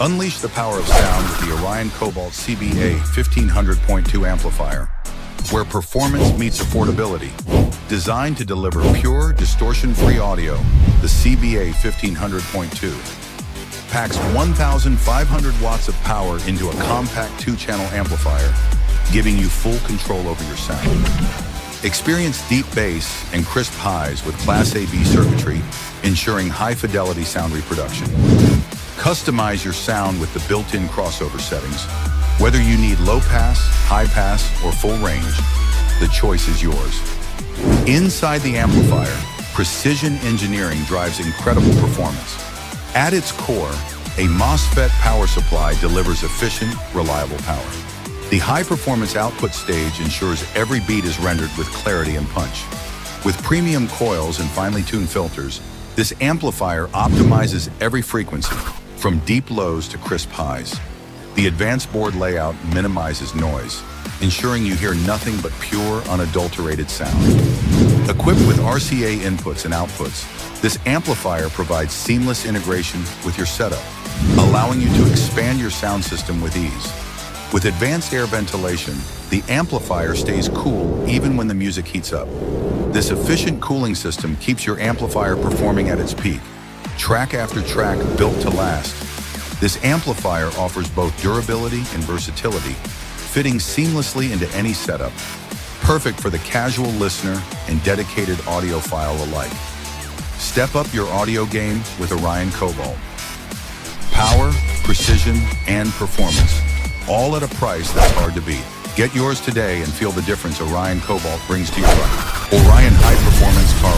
Unleash the power of sound with the Orion Cobalt CBA1500.2 amplifier, where performance meets affordability. Designed to deliver pure, distortion-free audio, the CBA1500.2 packs 1,500 watts of power into a compact 2-channel amplifier, giving you full control over your sound. Experience deep bass and crisp highs with Class AB circuitry, ensuring high-fidelity sound reproduction. Customize your sound with the built-in crossover settings. Whether you need low pass, high pass, or full range, the choice is yours. Inside the amplifier, precision engineering drives incredible performance. At its core, a MOSFET power supply delivers efficient, reliable power. The high-performance output stage ensures every beat is rendered with clarity and punch. With premium coils and finely tuned filters, this amplifier optimizes every frequency, from deep lows to crisp highs. The advanced board layout minimizes noise, ensuring you hear nothing but pure, unadulterated sound. Equipped with RCA inputs and outputs, this amplifier provides seamless integration with your setup, allowing you to expand your sound system with ease. With advanced air ventilation, the amplifier stays cool even when the music heats up. This efficient cooling system keeps your amplifier performing at its peak, track after track built to last. This amplifier offers both durability and versatility, fitting seamlessly into any setup, perfect for the casual listener and dedicated audiophile alike. Step up your audio game with Orion Cobalt. Power, precision, and performance, all at a price that's hard to beat. Get yours today and feel the difference Orion Cobalt brings to your life. Orion High Performance Car